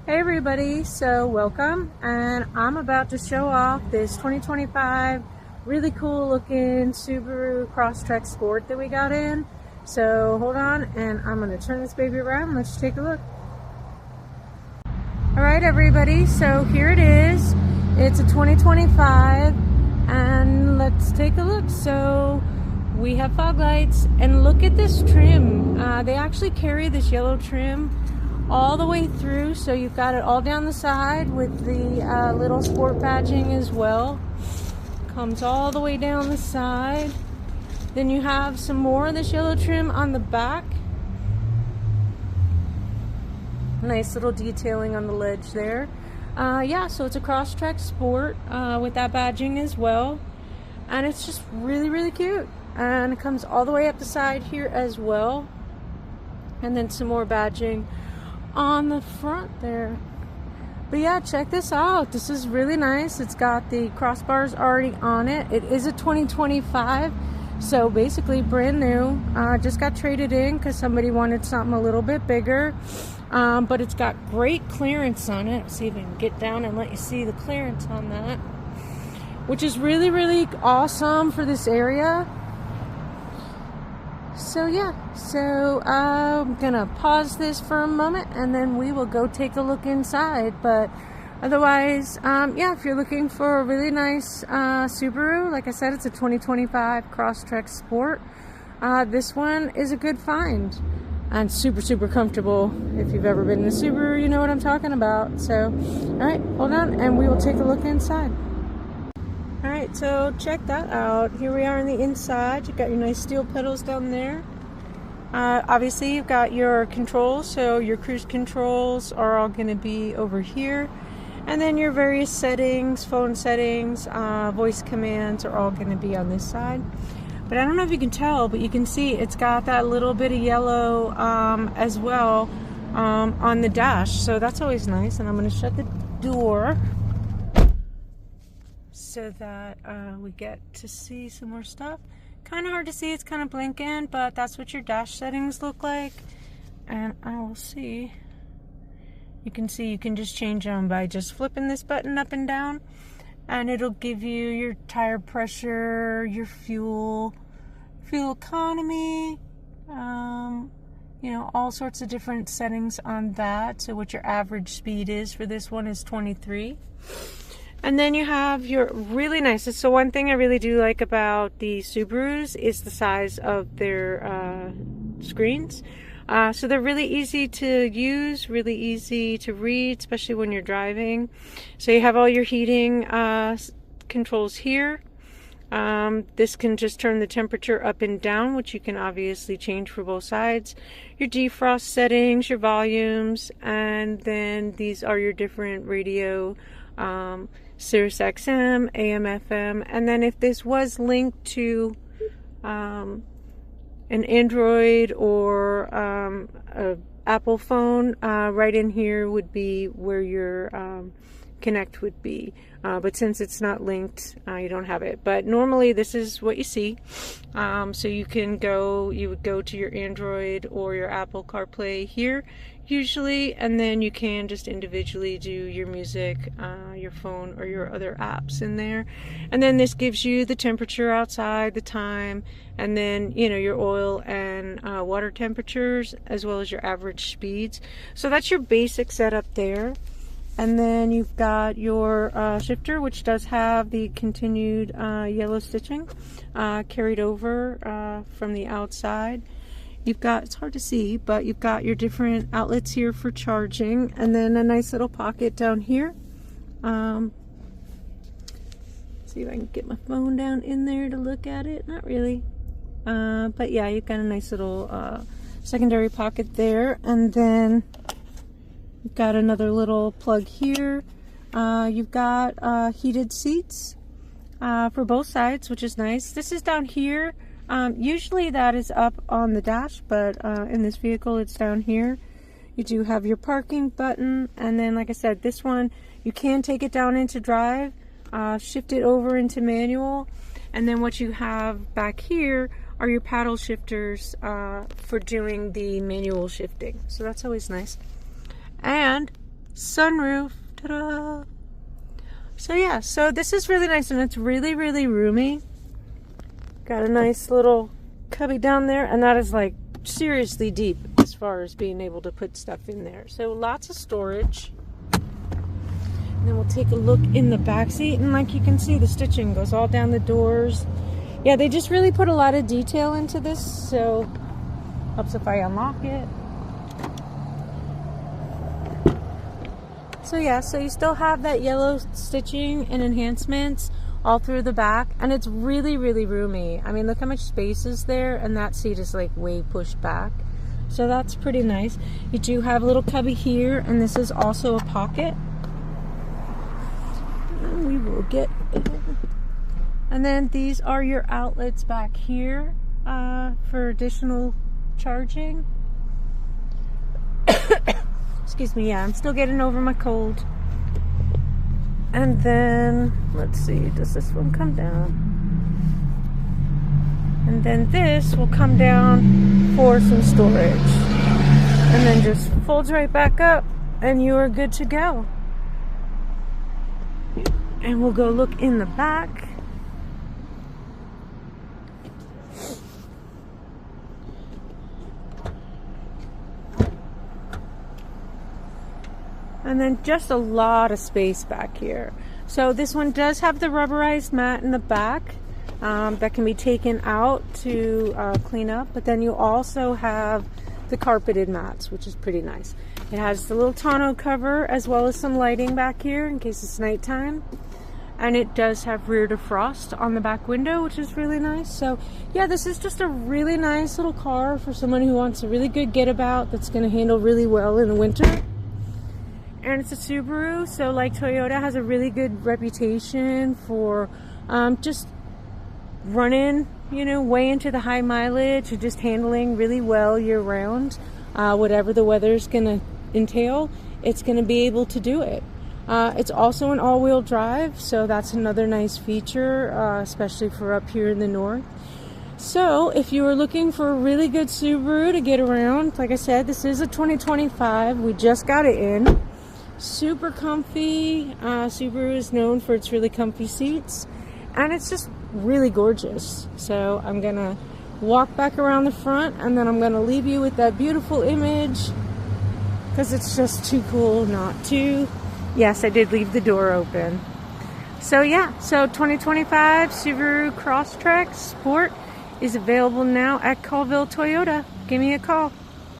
Hey everybody, so welcome, and I'm about to show off this 2025 really cool looking Subaru Crosstrek Sport that we got in. So hold on, and I'm going to turn this baby around. Let's take a look. Alright everybody, so here it is. It's a 2025 and let's take a look. So we have fog lights, and look at this trim. They actually carry this yellow trim all the way through, so you've got it all down the side with the little sport badging as well. Comes all the way down the side. Then you have some more of this yellow trim on the back. Nice little detailing on the ledge there. Yeah, so it's a Crosstrek Sport with that badging as well, and it's just really cute. And it comes all the way up the side here as well, and then some more badging on the front there. But yeah, check this out. This is really nice. It's got the crossbars already on it. It is a 2025, so basically brand new. Just got traded in because somebody wanted something a little bit bigger. But it's got great clearance on it. Let's see if I can get down and let you see the clearance on that, which is really awesome for this area. So yeah, so I'm gonna pause this for a moment and then we will go take a look inside. But otherwise, yeah, if you're looking for a really nice Subaru, like I said, it's a 2025 Crosstrek Sport. This one is a good find and super comfortable. If you've ever been in a Subaru, you know what I'm talking about. So, alright, hold on and we will take a look inside. Alright, so check that out. Here we are on the inside. You've got your nice steel pedals down there. Obviously you've got your controls, so your cruise controls are all going to be over here. And then your various settings, phone settings, voice commands are all going to be on this side. But I don't know if you can tell, but you can see it's got that little bit of yellow as well on the dash. So that's always nice. And I'm going to shut the door so that we get to see some more stuff. Kind of hard to see, it's kind of blinking, but that's what your dash settings look like. And I will see. You can see you can just change them by just flipping this button up and down, and it'll give you your tire pressure, your fuel economy, you know, all sorts of different settings on that. So what your average speed is for this one is 23. And then you have your really nice, so one thing I really do like about the Subarus is the size of their screens. So they're really easy to use, really easy to read, especially when you're driving. So you have all your heating controls here. This can just turn the temperature up and down, which you can obviously change for both sides. Your defrost settings, your volumes, and then these are your different radio, Sirius XM, AM, FM, and then if this was linked to an Android or a Apple phone, right in here would be where your Connect would be. But since it's not linked, you don't have it. But normally this is what you see. So you would go to your Android or your Apple CarPlay here usually, and then you can just individually do your music, your phone, or your other apps in there. And then this gives you the temperature outside, the time, and then, you know, your oil and water temperatures, as well as your average speeds. So that's your basic setup there. And then you've got your shifter, which does have the continued yellow stitching carried over from the outside. You've got, it's hard to see, but you've got your different outlets here for charging, and then a nice little pocket down here. See if I can get my phone down in there to look at it. Not really. But yeah, you've got a nice little secondary pocket there, and then you've got another little plug here. You've got heated seats for both sides, which is nice. This is down here. Usually that is up on the dash, but in this vehicle it's down here. You do have your parking button, and then like I said, this one you can take it down into drive, shift it over into manual, and then what you have back here are your paddle shifters for doing the manual shifting. So that's always nice. And sunroof. Ta-da! So yeah, so this is really nice, and it's really, really roomy. Got a nice little cubby down there, and that is like seriously deep as far as being able to put stuff in there. So lots of storage. And then we'll take a look in the back seat, and like you can see, the stitching goes all down the doors. Yeah, they just really put a lot of detail into this, so helps if I unlock it. So yeah, so you still have that yellow stitching and enhancements all through the back, and it's really, really roomy. I mean, look how much space is there, and that seat is like way pushed back. So that's pretty nice. You do have a little cubby here, and this is also a pocket. And we will get it. And then these are your outlets back here for additional charging. Excuse me, yeah, I'm still getting over my cold. And then, let's see, does this one come down? And then this will come down for some storage. And then just folds right back up, and you are good to go. And we'll go look in the back. And then just a lot of space back here. So this one does have the rubberized mat in the back that can be taken out to clean up. But then you also have the carpeted mats, which is pretty nice. It has the little tonneau cover as well as some lighting back here in case it's nighttime. And it does have rear defrost on the back window, which is really nice. So yeah, this is just a really nice little car for someone who wants a really good get-about that's going to handle really well in the winter. And it's a Subaru, so like Toyota has a really good reputation for just running, you know, way into the high mileage, or just handling really well year round. Whatever the weather's gonna entail, it's gonna be able to do it. It's also an all-wheel drive, so that's another nice feature, especially for up here in the north. So if you are looking for a really good Subaru to get around, like I said, this is a 2025. We just got it in. Super comfy. Subaru is known for its really comfy seats, and it's just really gorgeous. So I'm gonna walk back around the front, and then I'm gonna leave you with that beautiful image because it's just too cool not to. Yes, I did leave the door open. So yeah, so 2025 Subaru Crosstrek Sport is available now at Colville Toyota. Give me a call.